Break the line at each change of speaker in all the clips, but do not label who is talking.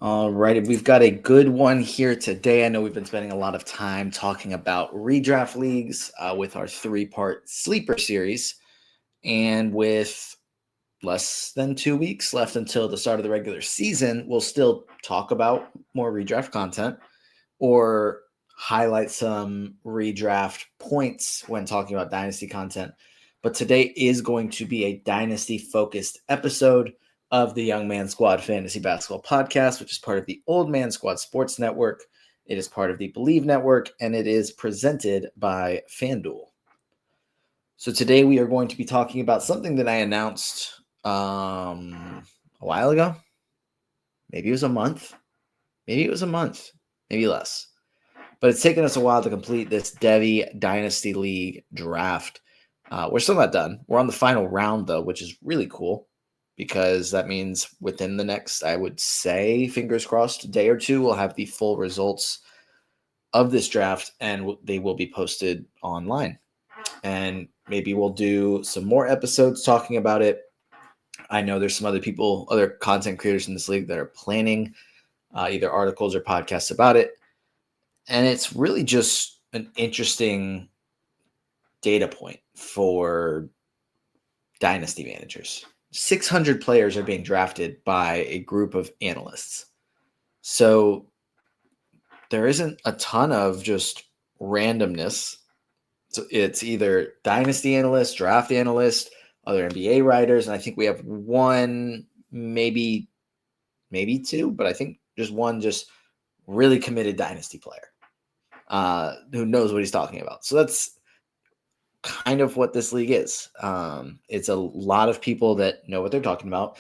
All right, we've got a good one here today. I know we've been spending a lot of time talking about redraft leagues with our three-part sleeper series, and with less than 2 weeks left until the start of the regular season, we'll still talk about more redraft content or highlight some redraft points when talking about dynasty content. But today is going to be a dynasty focused episode of the Young Man Squad Fantasy Basketball Podcast, which is part of the Old Man Squad Sports Network. It is part of the Believe Network, and it is presented by FanDuel. So today we are going to be talking about something that I announced a while ago. Maybe it was a month. Maybe less. But it's taken us a while to complete this devy Dynasty League draft. We're still not done. We're on the final round, though, which is really cool because that means within the next, I would say, fingers crossed, day or two, we'll have the full results of this draft and they will be posted online. And maybe we'll do some more episodes talking about it. I know there's some other content creators in this league that are planning either articles or podcasts about it. And it's really just an interesting data point for dynasty managers. 600 players are being drafted by a group of analysts. So there isn't a ton of just randomness. So it's either dynasty analyst, draft analyst, other NBA writers, and I think we have one, maybe two, but I think just one just really committed dynasty player who knows what he's talking about. So that's kind of what this league is. It's a lot of people that know what they're talking about,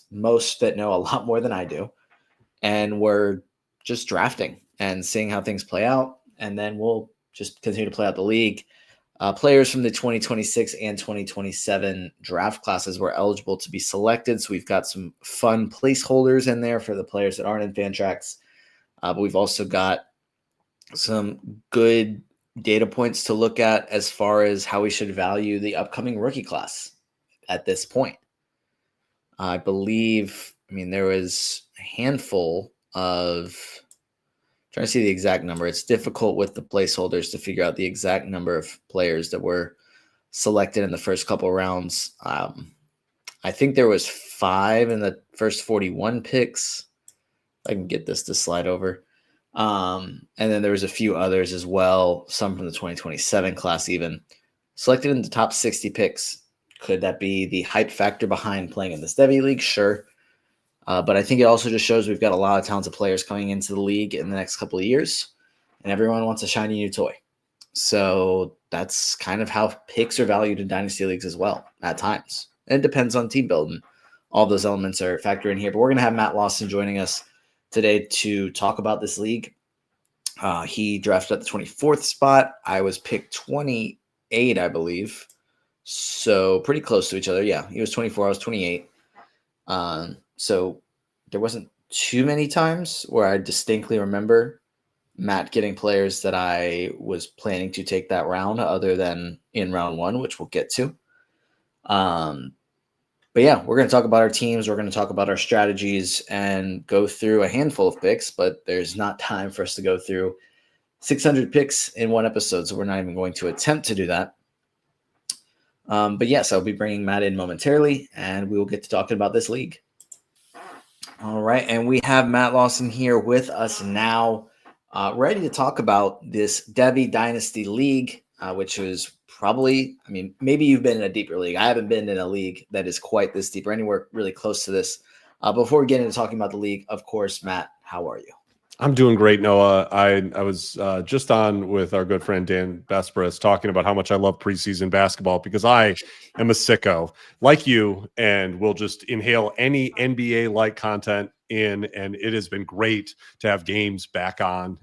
most that know a lot more than I do, and we're just drafting and seeing how things play out, and then we'll just continue to play out the league. Players from the 2026 and 2027 draft classes were eligible to be selected, so we've got some fun placeholders in there for the players that aren't in Fantrax, but we've also got some good data points to look at as far as how we should value the upcoming rookie class at this point. I believe, there was a handful of, trying to see the exact number. It's difficult with the placeholders to figure out the exact number of players that were selected in the first couple rounds. I think there was 5 in the first 41 picks. I can get this to slide over. And then there was a few others as well, some from the 2027 class even. Selected in the top 60 picks. Could that be the hype factor behind playing in this devy league? Sure. But I think it also just shows we've got a lot of talented players coming into the league in the next couple of years, and everyone wants a shiny new toy. So that's kind of how picks are valued in dynasty leagues as well at times. And it depends on team building. All those elements are factored in here. But we're going to have Matt Lawson joining us today to talk about this league. He drafted at the 24th spot. I was picked 28, I believe. So pretty close to each other. Yeah, he was 24. I was 28. So there wasn't too many times where I distinctly remember Matt getting players that I was planning to take that round other than in round 1, which we'll get to. But yeah, we're going to talk about our teams. We're going to talk about our strategies and go through a handful of picks, but there's not time for us to go through 600 picks in one episode. So we're not even going to attempt to do that. But yes, I'll be bringing Matt in momentarily and we will get to talking about this league. All right. And we have Matt Lawson here with us now, ready to talk about this devy Dynasty League, which was probably, maybe you've been in a deeper league. I haven't been in a league that is quite this deep or anywhere really close to this. Before we get into talking about the league, of course, Matt, how are you?
I'm doing great, Noah. I was just on with our good friend Dan Besbris talking about how much I love preseason basketball because I am a sicko like you and will just inhale any NBA-like content in, and it has been great to have games back on.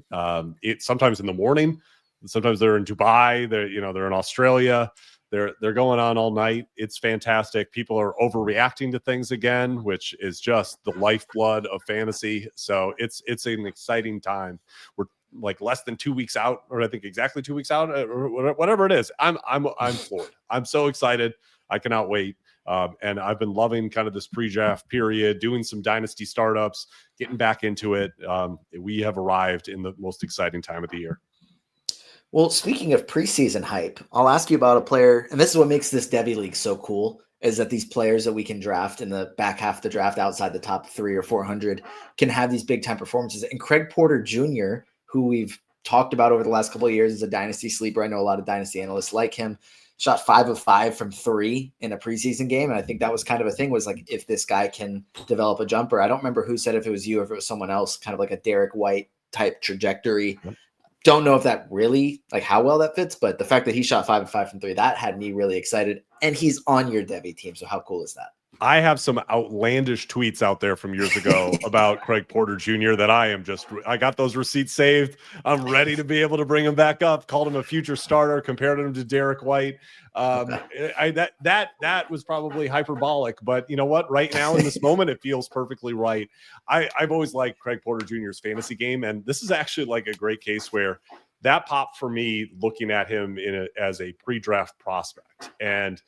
It sometimes in the morning, sometimes they're in Dubai, they're in Australia. They're going on all night. It's fantastic. People are overreacting to things again, which is just the lifeblood of fantasy. So it's an exciting time. We're like less than 2 weeks out, or I think exactly 2 weeks out, or whatever it is. I'm floored. I'm so excited. I cannot wait. And I've been loving kind of this pre-draft period, doing some dynasty startups, getting back into it. We have arrived in the most exciting time of the year.
Well, speaking of preseason hype, I'll ask you about a player, and this is what makes this Devy League so cool, is that these players that we can draft in the back half of the draft outside the top 300 or 400 can have these big time performances. And Craig Porter Jr., who we've talked about over the last couple of years, is a dynasty sleeper. I know a lot of dynasty analysts like him. Shot 5 of 5 from 3 in a preseason game. And I think that was kind of a thing, was like, if this guy can develop a jumper. I don't remember who said, if it was you or if it was someone else, kind of like a Derek White type trajectory.
Yep.
Don't know if that really, like, how well that fits, but the fact that he shot 5 of 5 from 3, that had me really excited. And he's on your Devy team. So how cool is that?
I have some outlandish tweets out there from years ago about Craig Porter Jr. that I got those receipts saved. I'm ready to be able to bring him back up. Called him a future starter, compared him to Derek White. That was probably hyperbolic, but you know what? Right now in this moment, it feels perfectly right. I've always liked Craig Porter Jr.'s fantasy game, and this is actually like a great case where that popped for me looking at him as a pre-draft prospect. And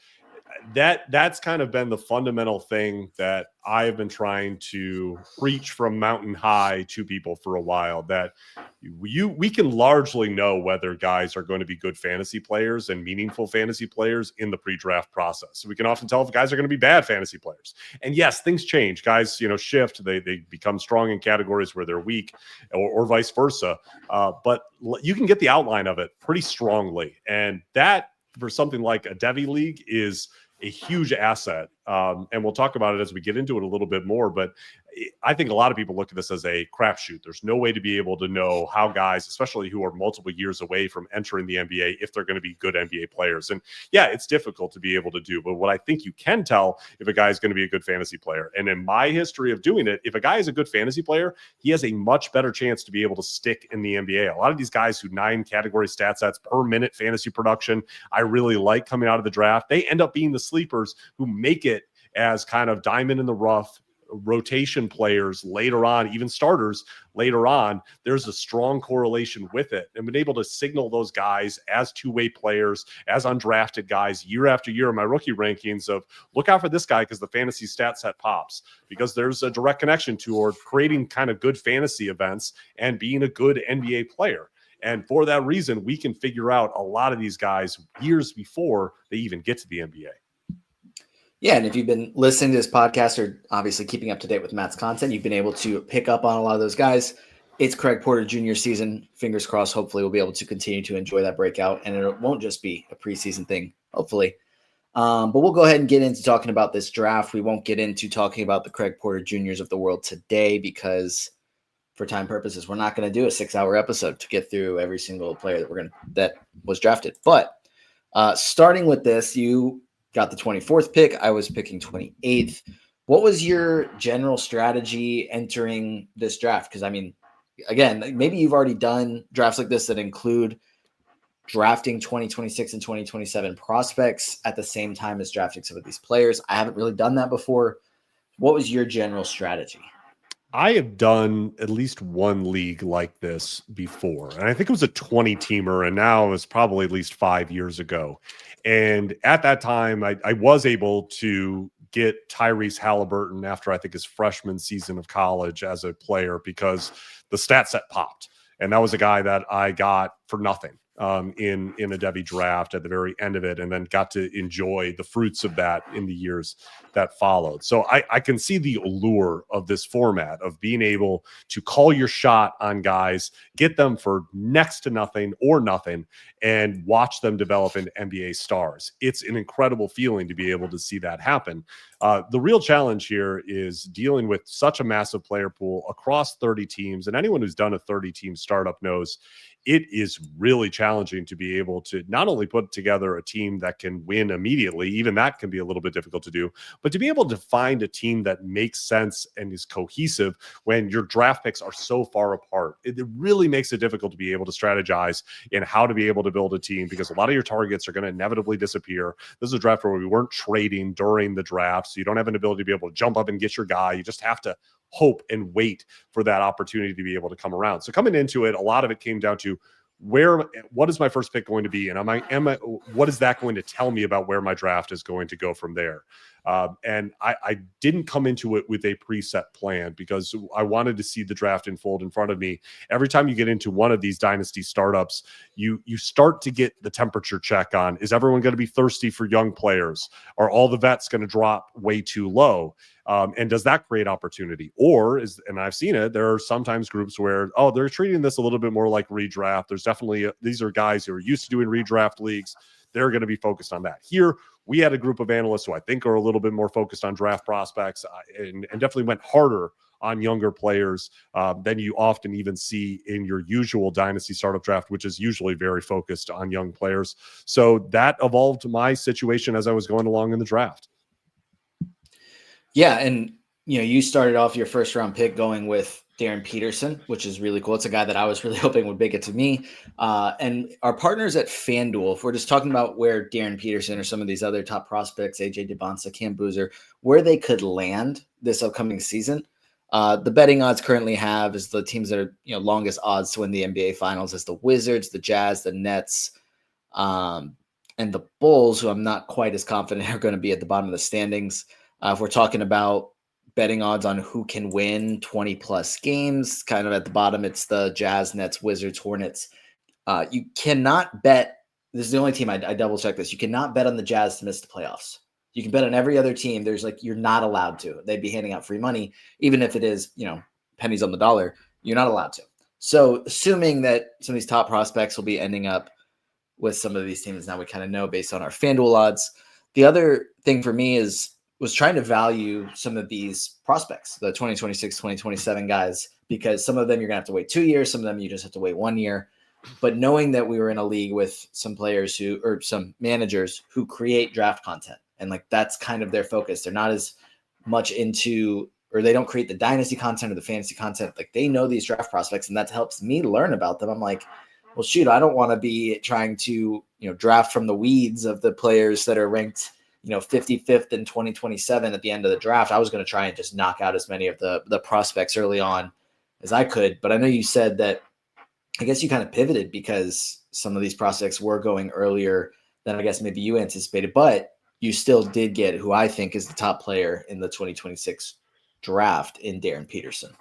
that's kind of been the fundamental thing that I've been trying to preach from mountain high to people for a while, that we can largely know whether guys are going to be good fantasy players and meaningful fantasy players in the pre-draft process. So we can often tell if guys are going to be bad fantasy players. And yes, things change. Guys, shift. They become strong in categories where they're weak, or vice versa. But you can get the outline of it pretty strongly. And that, for something like a Devy League, is a huge asset. And we'll talk about it as we get into it a little bit more, but I think a lot of people look at this as a crapshoot. There's no way to be able to know how guys, especially who are multiple years away from entering the NBA, if they're going to be good NBA players. And yeah, it's difficult to be able to do, but what I think you can tell if a guy is going to be a good fantasy player. And in my history of doing it, if a guy is a good fantasy player, he has a much better chance to be able to stick in the NBA. A lot of these guys who 9 category stat sets per minute fantasy production, I really like coming out of the draft, they end up being the sleepers who make it as kind of diamond in the rough rotation players later on, even starters later on. There's a strong correlation with it, and been able to signal those guys as two-way players, as undrafted guys year after year in my rookie rankings of, look out for this guy because the fantasy stat set pops, because there's a direct connection toward creating kind of good fantasy events and being a good NBA player. And for that reason, we can figure out a lot of these guys years before they even get to the NBA.
Yeah, and if you've been listening to this podcast, or obviously keeping up to date with Matt's content, you've been able to pick up on a lot of those guys. It's Craig Porter Jr. season. Fingers crossed. Hopefully we'll be able to continue to enjoy that breakout, and it won't just be a preseason thing, hopefully. But we'll go ahead and get into talking about this draft. We won't get into talking about the Craig Porter Jr.'s of the world today, because for time purposes, we're not going to do a 6-hour episode to get through every single player that was drafted. But starting with this, you got the 24th pick. I was picking 28th. What was your general strategy entering this draft? Because, I mean, again, maybe you've already done drafts like this that include drafting 2026 and 2027 prospects at the same time as drafting some of these players. I haven't really done that before. What was your general strategy?
I have done at least one league like this before, and I think it was a 20-teamer, and now it's probably at least 5 years ago. And at that time, I was able to get Tyrese Halliburton after, I think, his freshman season of college as a player, because the stat set popped. And that was a guy that I got for nothing in a Devy draft at the very end of it, and then got to enjoy the fruits of that in the years that followed. So I can see the allure of this format of being able to call your shot on guys, get them for next to nothing or nothing, and watch them develop into NBA stars. It's an incredible feeling to be able to see that happen. The real challenge here is dealing with such a massive player pool across 30 teams, and anyone who's done a 30-team startup knows it is really challenging to be able to not only put together a team that can win immediately, even that can be a little bit difficult to do, but to be able to find a team that makes sense and is cohesive when your draft picks are so far apart. It really makes it difficult to be able to strategize in how to be able to build a team, because a lot of your targets are going to inevitably disappear. This is a draft where we weren't trading during the draft, so you don't have an ability to be able to jump up and get your guy. You just have to hope and wait for that opportunity to be able to come around. So coming into it, a lot of it came down to what is my first pick going to be? And what is that going to tell me about where my draft is going to go from there? And I didn't come into it with a preset plan because I wanted to see the draft unfold in front of me. Every time you get into one of these dynasty startups, you start to get the temperature check on, is everyone going to be thirsty for young players? Are all the vets going to drop way too low? And does that create opportunity? Or and I've seen it, there are sometimes groups where, oh, they're treating this a little bit more like redraft. There's definitely, these are guys who are used to doing redraft leagues. They're going to be focused on that. Here, we had a group of analysts who I think are a little bit more focused on draft prospects and definitely went harder on younger players than you often even see in your usual dynasty startup draft, which is usually very focused on young players. So that evolved my situation as I was going along in the draft.
Yeah, and you started off your first round pick going with Darren Peterson, which is really cool. It's a guy that I was really hoping would make it to me. And our partners at FanDuel, if we're just talking about where Darren Peterson or some of these other top prospects, AJ DeBonsa, Cam Boozer, where they could land this upcoming season, the betting odds currently have is the teams that are longest odds to win the NBA Finals is the Wizards, the Jazz, the Nets, and the Bulls, who I'm not quite as confident are going to be at the bottom of the standings. If we're talking about betting odds on who can win 20 plus games, kind of at the bottom, it's the Jazz, Nets, Wizards, Hornets. You cannot bet. This is the only team I double check this. You cannot bet on the Jazz to miss the playoffs. You can bet on every other team. You're not allowed to. They'd be handing out free money, even if it is, pennies on the dollar. You're not allowed to. So assuming that some of these top prospects will be ending up with some of these teams, now we kind of know based on our FanDuel odds. The other thing for me was trying to value some of these prospects, the 2026, 2027 guys, because some of them you're going to have to wait 2 years. Some of them you just have to wait 1 year. But knowing that we were in a league with some players or some managers who create draft content, and that's kind of their focus. They're not as much into, or they don't create the dynasty content or the fantasy content. They know these draft prospects, and that helps me learn about them. I'm like, well, shoot, I don't want to be trying to, draft from the weeds of the players that are ranked 55th in 2027 at the end of the draft. I was going to try and just knock out as many of the prospects early on as I could. But I know you said that, I guess you kind of pivoted because some of these prospects were going earlier than I guess maybe you anticipated, but you still did get who I think is the top player in the 2026 draft in Darren Peterson.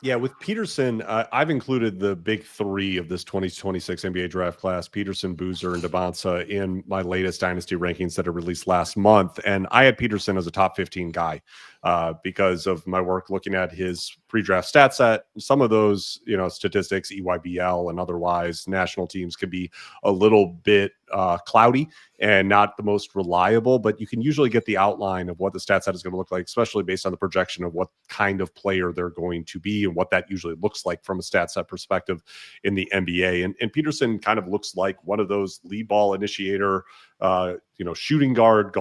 Yeah, with Peterson, I've included the big three of this 2026 NBA draft class, Peterson, Boozer, and DeBonsa, in my latest dynasty rankings that are released last month. And I had Peterson as a top 15 guy because of my work looking at his pre-draft stat set. Some of those, statistics, EYBL and otherwise, national teams can be a little bit cloudy and not the most reliable, but you can usually get the outline of what the stat set is going to look like, especially based on the projection of what kind of player they're going to be and what that usually looks like from a stat set perspective in the NBA. And Peterson kind of looks like one of those lead ball initiator, shooting guard,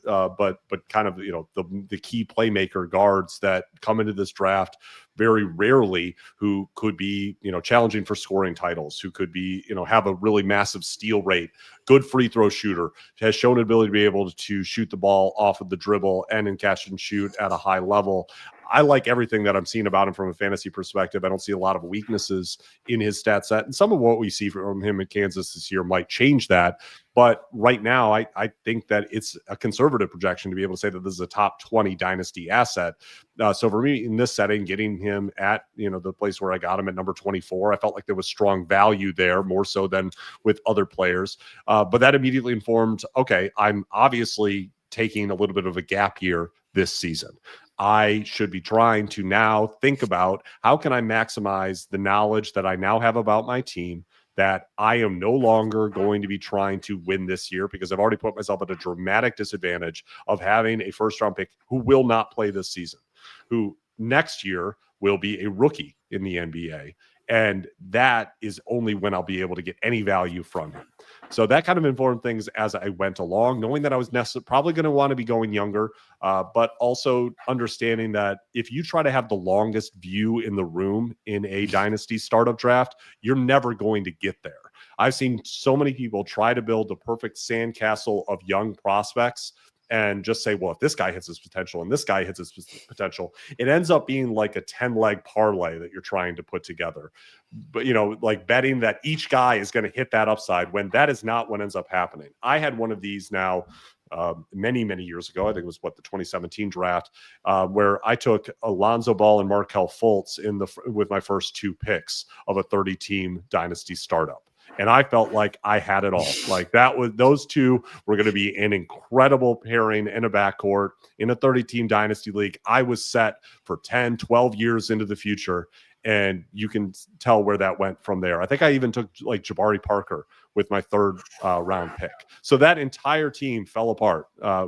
but kind of, the key playmaker guards that come into this draft very rarely, who could be, challenging for scoring titles, who could be, have a really massive steal rate, good free throw shooter, has shown an ability to be able to shoot the ball off of the dribble and in catch and shoot at a high level. I like everything that I'm seeing about him from a fantasy perspective. I don't see a lot of weaknesses in his stat set. And some of what we see from him in Kansas this year might change that. But right now, I think that it's a conservative projection to be able to say that this is a top 20 dynasty asset. So for me, in this setting, getting him at, the place where I got him at number 24, I felt like there was strong value there, more so than with other players. But that immediately informed, okay, I'm obviously taking a little bit of a gap year this season. I should be trying to now think about how can I maximize the knowledge that I now have about my team, that I am no longer going to be trying to win this year because I've already put myself at a dramatic disadvantage of having a first round pick who will not play this season, who next year will be a rookie in the NBA. And that is only when I'll be able to get any value from him. So that kind of informed things as I went along, knowing that I was probably going to want to be going younger, but also understanding that if you try to have the longest view in the room in a dynasty startup draft, you're never going to get there. I've seen so many people try to build the perfect sandcastle of young prospects and just say, well, if this guy hits his potential and this guy hits his potential, it ends up being like a 10-leg parlay that you're trying to put together. But, like betting that each guy is going to hit that upside when that is not what ends up happening. I had one of these now many, many years ago. I think it was the 2017 draft, where I took Alonzo Ball and Markelle Fultz with my first 2 picks of a 30-team dynasty startup. And I felt like I had it all. Like those two were going to be an incredible pairing in a backcourt in a 30-team dynasty league. I was set for 10, 12 years into the future. And you can tell where that went from there. I think I even took like Jabari Parker with my 3rd round pick. So that entire team fell apart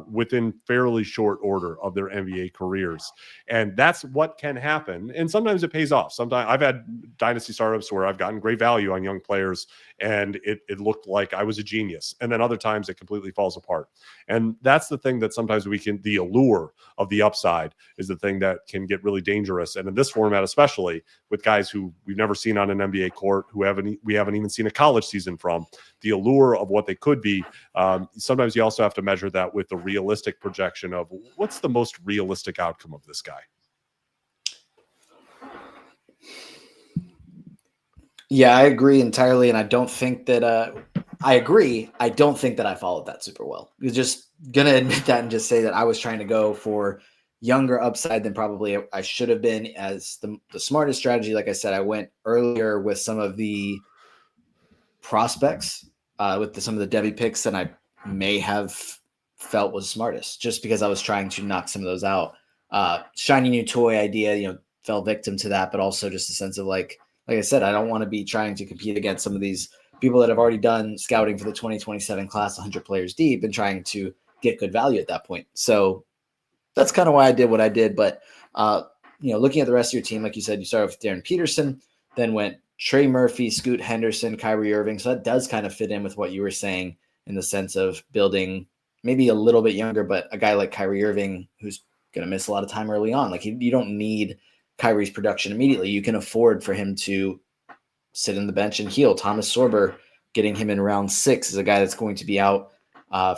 within fairly short order of their NBA careers. And that's what can happen. And sometimes it pays off. Sometimes I've had dynasty startups where I've gotten great value on young players and it looked like I was a genius. And then other times it completely falls apart. And that's the thing that sometimes the allure of the upside is the thing that can get really dangerous. And in this format, especially with guys who we've never seen on an NBA court, we haven't even seen a college season from, the allure of what they could be. Sometimes you also have to measure that with the realistic projection of what's the most realistic outcome of this guy.
Yeah, I agree entirely. And I don't think that I agree. I don't think that I followed that super well. You're just going to admit that and just say that I was trying to go for younger upside than probably I should have been as the smartest strategy. Like I said, I went earlier with some of the prospects with some of the devy picks than I may have felt was smartest, just because I was trying to knock some of those out. Shiny new toy idea, fell victim to that, but also just a sense of like I said, I don't want to be trying to compete against some of these people that have already done scouting for the 2027 class, 100 players deep, and trying to get good value at that point. So that's kind of why I did what I did. But, looking at the rest of your team, like you said, you started with Darren Peterson, then went Trey Murphy, Scoot Henderson, Kyrie Irving. So that does kind of fit in with what you were saying in the sense of building maybe a little bit younger, but a guy like Kyrie Irving who's going to miss a lot of time early on. Like you don't need Kyrie's production immediately. You can afford for him to sit in the bench and heal. Thomas Sorber, getting him in round 6 is a guy that's going to be out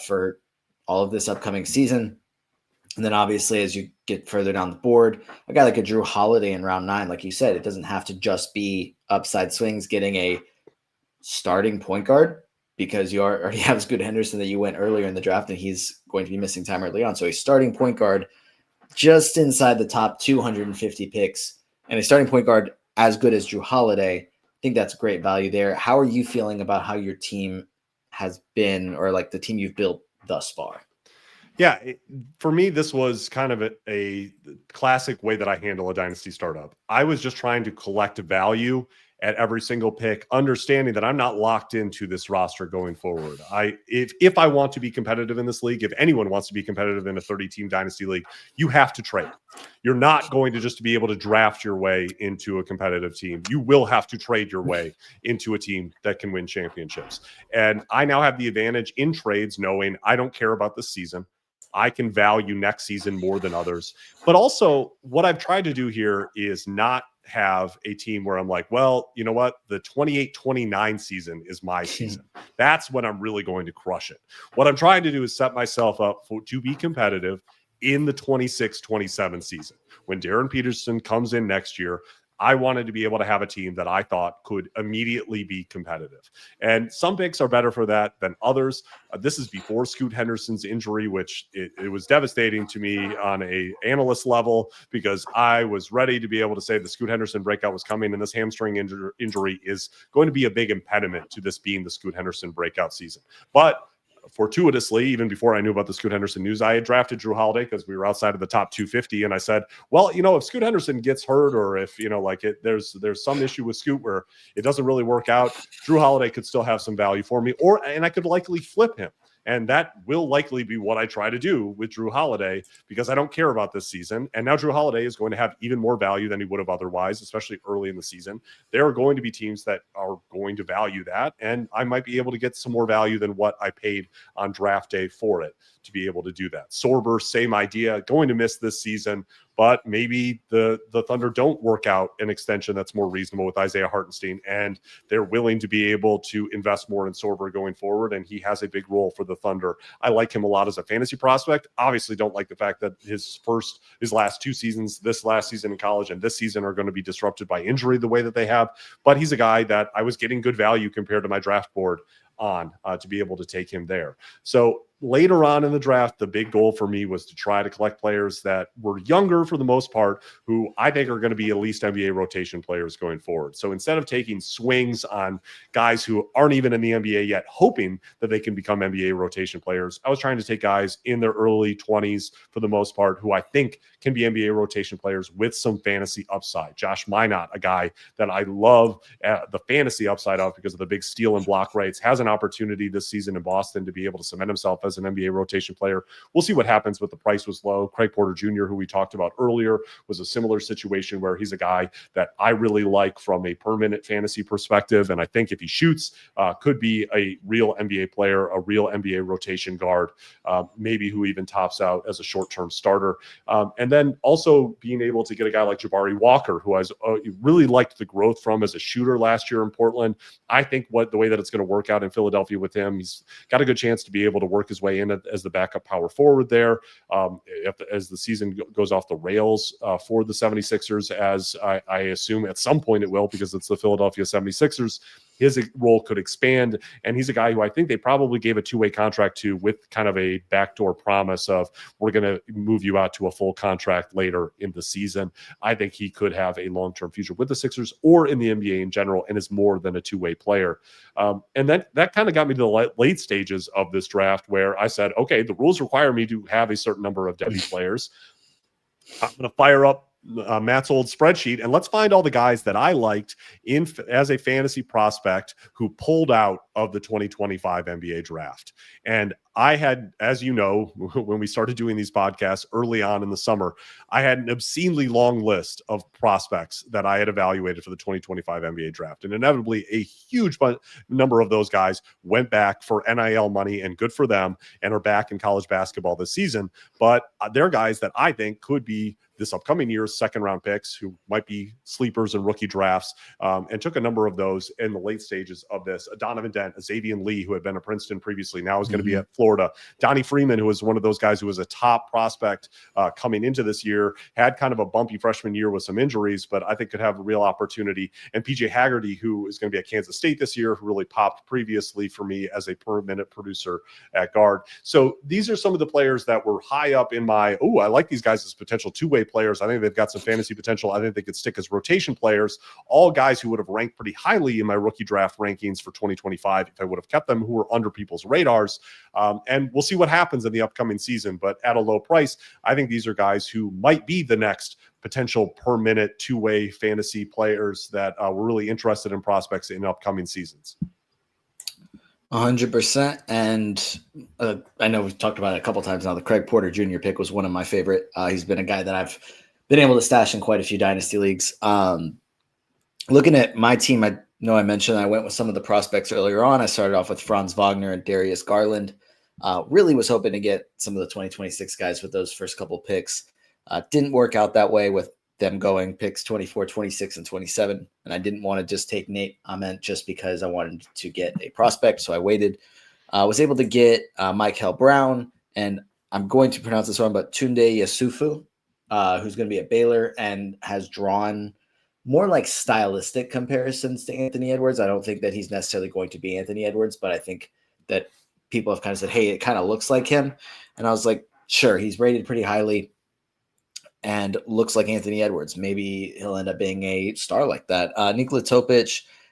for all of this upcoming season. And then obviously as you get further down the board, a guy like a Drew Holiday in round 9, like you said, it doesn't have to just be upside swings getting a starting point guard, because you already have Scoot Henderson that you went earlier in the draft and he's going to be missing time early on. So a starting point guard just inside the top 250 picks and a starting point guard as good as Drew Holiday. I think that's great value there. How are you feeling about how your team has been, or like the team you've built thus far?
Yeah, for me, this was kind of a classic way that I handle a dynasty startup. I was just trying to collect value at every single pick, understanding that I'm not locked into this roster going forward. If I want to be competitive in this league, if anyone wants to be competitive in a 30-team dynasty league, you have to trade. You're not going to just be able to draft your way into a competitive team. You will have to trade your way into a team that can win championships. And I now have the advantage in trades, knowing I don't care about this season. I can value next season more than others. But also, what I've tried to do here is not have a team where I'm like, well, you know what? The 28-29 season is my season. That's when I'm really going to crush it. What I'm trying to do is set myself up to be competitive in the 26-27 season. When Darren Peterson comes in next year, I wanted to be able to have a team that I thought could immediately be competitive. And some picks are better for that than others. This is before Scoot Henderson's injury, which it was devastating to me on a analyst level, because I was ready to be able to say the Scoot Henderson breakout was coming, and this hamstring injury is going to be a big impediment to this being the Scoot Henderson breakout season. But fortuitously, even before I knew about the Scoot Henderson news, I had drafted Drew Holiday because we were outside of the top 250. And I said, well, if Scoot Henderson gets hurt, or if, there's some issue with Scoot where it doesn't really work out, Drew Holiday could still have some value for me, and I could likely flip him. And that will likely be what I try to do with Drew Holiday, because I don't care about this season. And now Drew Holiday is going to have even more value than he would have otherwise, especially early in the season. There are going to be teams that are going to value that, and I might be able to get some more value than what I paid on draft day for it to be able to do that. Sorber, same idea, going to miss this season, but maybe the Thunder don't work out an extension that's more reasonable with Isaiah Hartenstein, and they're willing to be able to invest more in Sorber going forward, and he has a big role for the Thunder. I like him a lot as a fantasy prospect. Obviously don't like the fact that his last 2 seasons, this last season in college and this season, are going to be disrupted by injury the way that they have, but he's a guy that I was getting good value compared to my draft board on to be able to take him there. So later on in the draft, the big goal for me was to try to collect players that were younger for the most part, who I think are going to be at least NBA rotation players going forward. So instead of taking swings on guys who aren't even in the NBA yet, hoping that they can become NBA rotation players, I was trying to take guys in their early 20s for the most part, who I think can be NBA rotation players with some fantasy upside. Josh Minot, a guy that I love the fantasy upside of because of the big steal and block rates, has an opportunity this season in Boston to be able to cement himself as an NBA rotation player. We'll see what happens, but the price was low. Craig Porter Jr., who we talked about earlier, was a similar situation where he's a guy that I really like from a per minute fantasy perspective. And I think if he shoots, could be a real NBA player, a real NBA rotation guard, maybe who even tops out as a short-term starter. And then also being able to get a guy like Jabari Walker, who I really liked the growth from as a shooter last year in Portland. I think the way that it's going to work out in Philadelphia with him, he's got a good chance to be able to work his way in as the backup power forward there. As the season goes off the rails for the 76ers, as I assume at some point it will, because it's the Philadelphia 76ers, his role could expand. And he's a guy who I think they probably gave a two-way contract to with kind of a backdoor promise of, we're going to move you out to a full contract later in the season. I think he could have a long-term future with the Sixers or in the NBA in general, and is more than a two-way player. And that kind of got me to the late stages of this draft, where I said, okay, the rules require me to have a certain number of devy players. I'm going to fire up Matt's old spreadsheet, and let's find all the guys that I liked as a fantasy prospect who pulled out of the 2025 NBA draft. And I had, as you know, when we started doing these podcasts early on in the summer, I had an obscenely long list of prospects that I had evaluated for the 2025 NBA draft. And inevitably, a huge number of those guys went back for NIL money, and good for them, and are back in college basketball this season. But they're guys that I think could be this upcoming year's second-round picks, who might be sleepers in rookie drafts, and took a number of those in the late stages of this. Donovan Dent, Xavier Lee, who had been at Princeton previously, now is going to be at Florida. Donnie Freeman, who was one of those guys who was a top prospect coming into this year, had kind of a bumpy freshman year with some injuries, but I think could have a real opportunity. And PJ Haggerty, who is going to be at Kansas State this year, who really popped previously for me as a per-minute producer at guard. So these are some of the players that were high up in my, I like these guys as potential two-way players. I think they've got some fantasy potential. I think they could stick as rotation players. All guys who would have ranked pretty highly in my rookie draft rankings for 2025 if I would have kept them, who were under people's radars. And we'll see what happens in the upcoming season. But at a low price, I think these are guys who might be the next potential per minute two-way fantasy players that we're really interested in prospects in upcoming seasons.
100%. And I know we've talked about it a couple times now. The Craig Porter Jr. pick was one of my favorite. He's been a guy that I've been able to stash in quite a few dynasty leagues. Looking at my team, I know I mentioned I went with some of the prospects earlier on. I started off with Franz Wagner and Darius Garland. Really was hoping to get some of the 2026 guys with those first couple picks. Didn't work out that way with them going picks 24, 26, and 27. And I didn't want to just take Nate Ament just because I wanted to get a prospect. So I waited. Was able to get Michael Brown, and I'm going to pronounce this wrong, but Tunde Yasufu, who's going to be at Baylor and has drawn more like stylistic comparisons to Anthony Edwards. I don't think that he's necessarily going to be Anthony Edwards, but I think that people have kind of said, hey, it kind of looks like him. And I was like, sure, he's rated pretty highly and looks like Anthony Edwards. Maybe he'll end up being a star like that. Nikola Topic,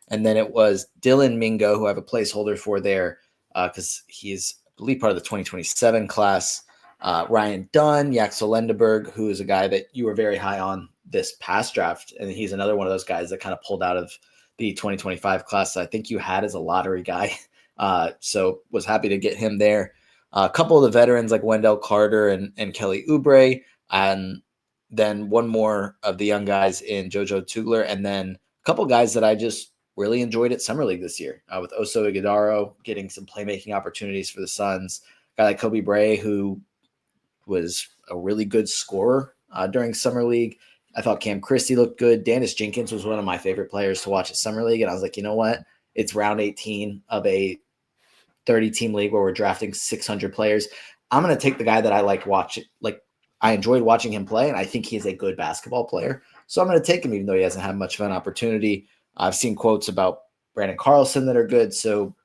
and then it was Dylan Mingo, who I have a placeholder for there because he's, I believe, part of the 2027 class. Ryan Dunn, Yaxel Lendeberg, who is a guy that you were very high on this past draft, and he's another one of those guys that kind of pulled out of the 2025 class I think you had as a lottery guy. So was happy to get him there. A couple of the veterans like Wendell Carter and Kelly Oubre, and then one more of the young guys in Jojo Tugler, and then a couple guys that I just really enjoyed at Summer League this year with Oso Ighodaro getting some playmaking opportunities for the Suns. A guy like Kobe Bray, who was a really good scorer during Summer League. I thought Cam Christie looked good. Dennis Jenkins was one of my favorite players to watch at Summer League. And I was like, you know what? It's round 18 of a 30-team league where we're drafting 600 players. I'm going to take the guy that I liked watching. Like, I enjoyed watching him play, and I think he's a good basketball player. So I'm going to take him, even though he hasn't had much of an opportunity. I've seen quotes about Brandon Carlson that are good. So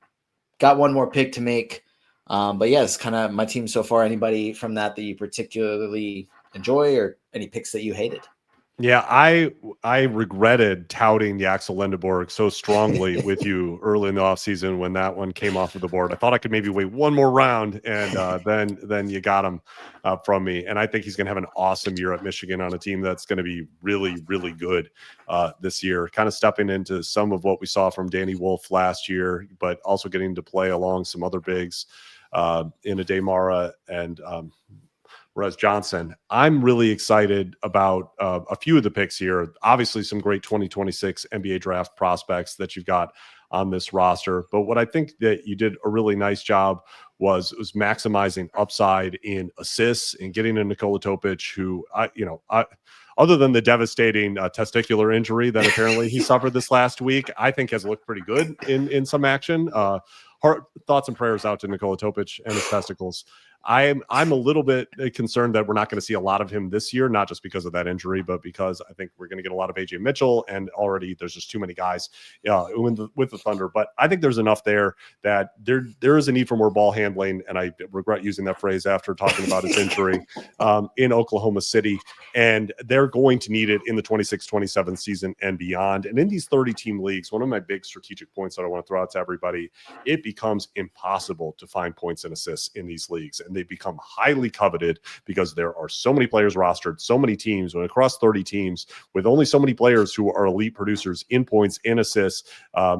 got one more pick to make. But yes, kind of my team so far. Anybody from that you particularly enjoy, or any picks that you hated?
Yeah, I regretted touting the Axel Lindeborg so strongly with you early in the offseason when that one came off of the board. I thought I could maybe wait one more round, and then you got him from me. And I think he's going to have an awesome year at Michigan on a team that's going to be really, really good this year. Kind of stepping into some of what we saw from Danny Wolf last year, but also getting to play along some other bigs in Ademara and Whereas Johnson, I'm really excited about a few of the picks here. Obviously, some great 2026 NBA draft prospects that you've got on this roster. But what I think that you did a really nice job was maximizing upside in assists and getting a Nikola Topic, who other than the devastating testicular injury that apparently he suffered this last week, I think has looked pretty good in some action. Heart thoughts and prayers out to Nikola Topic and his testicles. I'm a little bit concerned that we're not going to see a lot of him this year, not just because of that injury, but because I think we're going to get a lot of AJ Mitchell, and already there's just too many guys with the Thunder. But I think there's enough there that there is a need for more ball handling, and I regret using that phrase after talking about his injury in Oklahoma City, and they're going to need it in the 26-27 season and beyond. And in these 30-team leagues, one of my big strategic points that I want to throw out to everybody, it becomes impossible to find points and assists in these leagues. And they become highly coveted because there are so many players rostered, so many teams, when across 30 teams, with only so many players who are elite producers in points, in assists,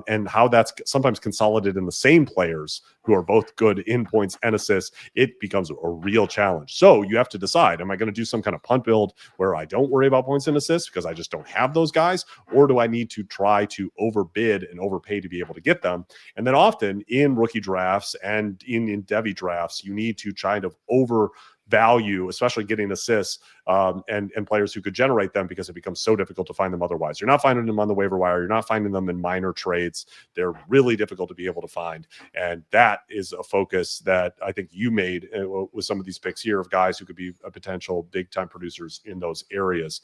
and how that's sometimes consolidated in the same players who are both good in points and assists, it becomes a real challenge. So you have to decide, am I going to do some kind of punt build where I don't worry about points and assists because I just don't have those guys, or do I need to try to overbid and overpay to be able to get them? And then often in rookie drafts and in devy drafts, you need to kind of overvalue, especially getting assists and players who could generate them, because it becomes so difficult to find them otherwise. You're not finding them on the waiver wire. You're not finding them in minor trades. They're really difficult to be able to find. And that is a focus that I think you made with some of these picks here of guys who could be a potential big-time producers in those areas,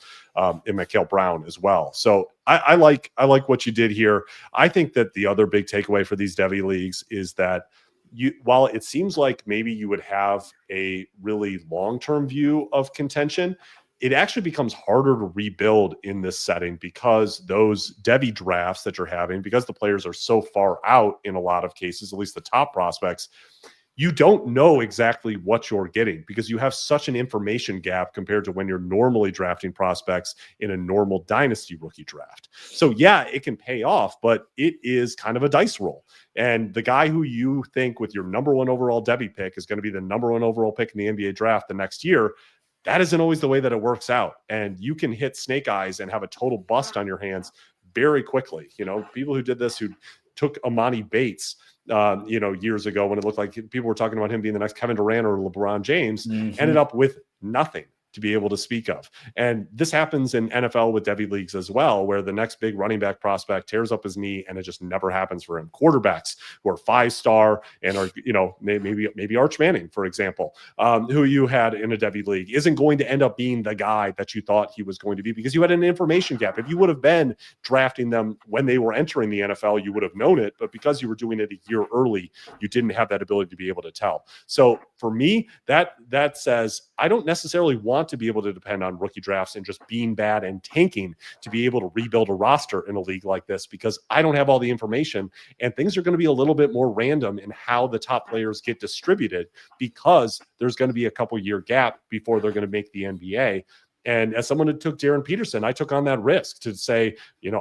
in Mikael Brown as well. So I like what you did here. I think that the other big takeaway for these devy leagues is that while it seems like maybe you would have a really long-term view of contention, it actually becomes harder to rebuild in this setting because those devy drafts that you're having, because the players are so far out in a lot of cases, at least the top prospects, you don't know exactly what you're getting because you have such an information gap compared to when you're normally drafting prospects in a normal dynasty rookie draft. So yeah, it can pay off, but it is kind of a dice roll. And the guy who you think with your number one overall devy pick is going to be the number one overall pick in the NBA draft the next year, that isn't always the way that it works out. And you can hit snake eyes and have a total bust on your hands very quickly. People who did this, who took Amani Bates, years ago when it looked like people were talking about him being the next Kevin Durant or LeBron James, ended up with nothing to be able to speak of. And this happens in NFL with devy leagues as well, where the next big running back prospect tears up his knee and it just never happens for him. Quarterbacks who are 5-star and are, maybe Arch Manning, for example, who you had in a devy league, isn't going to end up being the guy that you thought he was going to be because you had an information gap. If you would have been drafting them when they were entering the NFL, you would have known it. But because you were doing it a year early, you didn't have that ability to be able to tell. So for me, that says I don't necessarily want to be able to depend on rookie drafts and just being bad and tanking to be able to rebuild a roster in a league like this, because I don't have all the information and things are going to be a little bit more random in how the top players get distributed, because there's going to be a couple year gap before they're going to make the NBA. And as someone who took Darren Peterson, I took on that risk to say,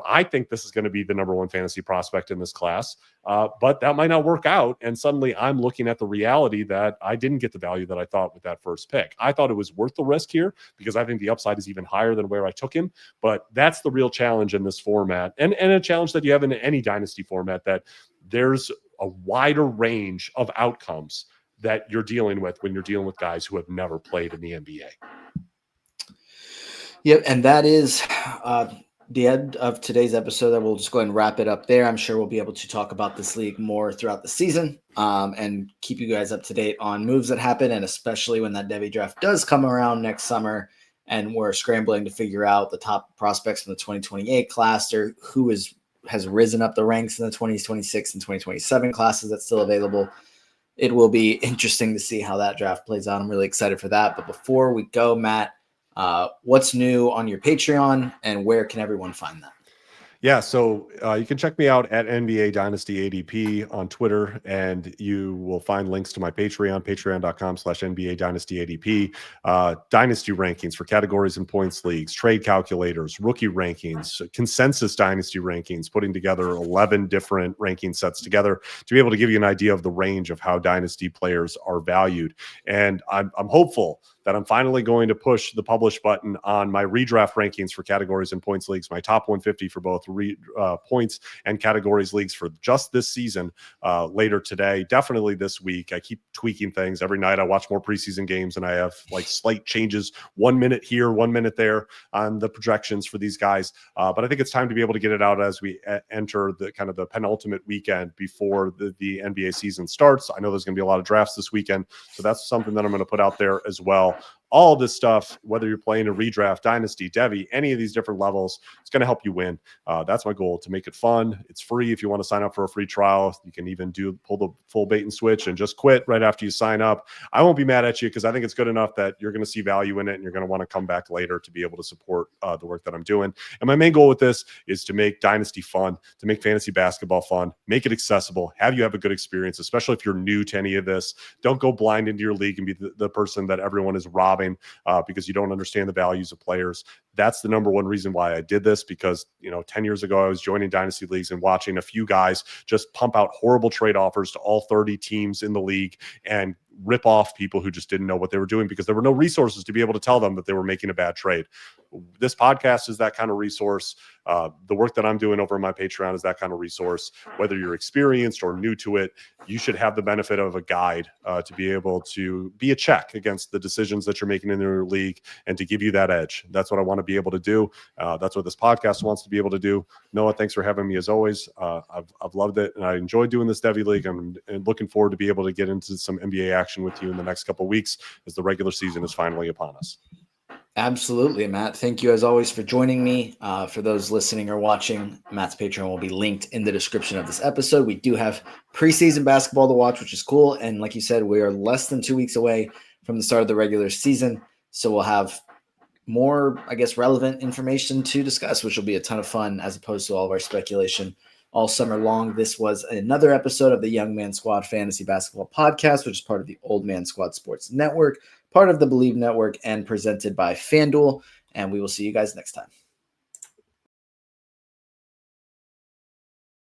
I think this is going to be the number one fantasy prospect in this class, but that might not work out. And suddenly I'm looking at the reality that I didn't get the value that I thought with that first pick. I thought it was worth the risk here because I think the upside is even higher than where I took him. But that's the real challenge in this format, and a challenge that you have in any dynasty format, that there's a wider range of outcomes that you're dealing with when you're dealing with guys who have never played in the NBA.
Yep, and that is the end of today's episode. That we'll just go ahead and wrap it up there. I'm sure we'll be able to talk about this league more throughout the season, and keep you guys up to date on moves that happen, and especially when that devy draft does come around next summer, and we're scrambling to figure out the top prospects from the 2028 class, or who has risen up the ranks in the 2026 and 2027 classes that's still available. it will be interesting to see how that draft plays out. I'm really excited for that. But before we go, Matt, what's new on your Patreon and where can everyone find that?
Yeah, so you can check me out at NBA Dynasty ADP on Twitter, and you will find links to my Patreon, patreon.com/NBA Dynasty ADP, dynasty rankings for categories and points leagues, trade calculators, rookie rankings, consensus dynasty rankings, putting together 11 different ranking sets together to be able to give you an idea of the range of how dynasty players are valued. And I'm hopeful that I'm finally going to push the publish button on my redraft rankings for categories and points leagues, my top 150 for both points and categories leagues for just this season later today, definitely this week. I keep tweaking things every night. I watch more preseason games and I have like slight changes, 1 minute here, 1 minute there on the projections for these guys. But I think it's time to be able to get it out as we enter the kind of the penultimate weekend before the NBA season starts. I know there's going to be a lot of drafts this weekend, so that's something that I'm going to put out there as well. All of this stuff, whether you're playing a redraft, dynasty, devy, any of these different levels, it's going to help you win. That's my goal, to make it fun. It's free if you want to sign up for a free trial. You can even pull the full bait and switch and just quit right after you sign up. I won't be mad at you because I think it's good enough that you're going to see value in it and you're going to want to come back later to be able to support the work that I'm doing. And my main goal with this is to make dynasty fun, to make fantasy basketball fun, make it accessible, have you have a good experience, especially if you're new to any of this. Don't go blind into your league and be the person that everyone is robbing because you don't understand the values of players. That's the number one reason why I did this, because 10 years ago I was joining dynasty leagues and watching a few guys just pump out horrible trade offers to all 30 teams in the league and rip off people who just didn't know what they were doing because there were no resources to be able to tell them that they were making a bad trade. This podcast is that kind of resource. The work that I'm doing over on my Patreon is that kind of resource. Whether you're experienced or new to it, you should have the benefit of a guide to be able to be a check against the decisions that you're making in your league and to give you that edge. That's what I want to be able to do. That's what this podcast wants to be able to do. Noah, thanks for having me as always. I've loved it, and I enjoyed doing this Devy League. I'm looking forward to be able to get into some NBA action with you in the next couple of weeks as the regular season is finally upon us.
Absolutely, Matt. Thank you as always for joining me. For those listening or watching, Matt's Patreon will be linked in the description of this episode. We do have preseason basketball to watch, which is cool. And like you said, we are less than 2 weeks away from the start of the regular season. So we'll have more, relevant information to discuss, which will be a ton of fun as opposed to all of our speculation all summer long. This was another episode of the Young Man Squad Fantasy Basketball Podcast, which is part of the Old Man Squad Sports Network, part of the Believe Network, and presented by FanDuel. And we will see you guys next time.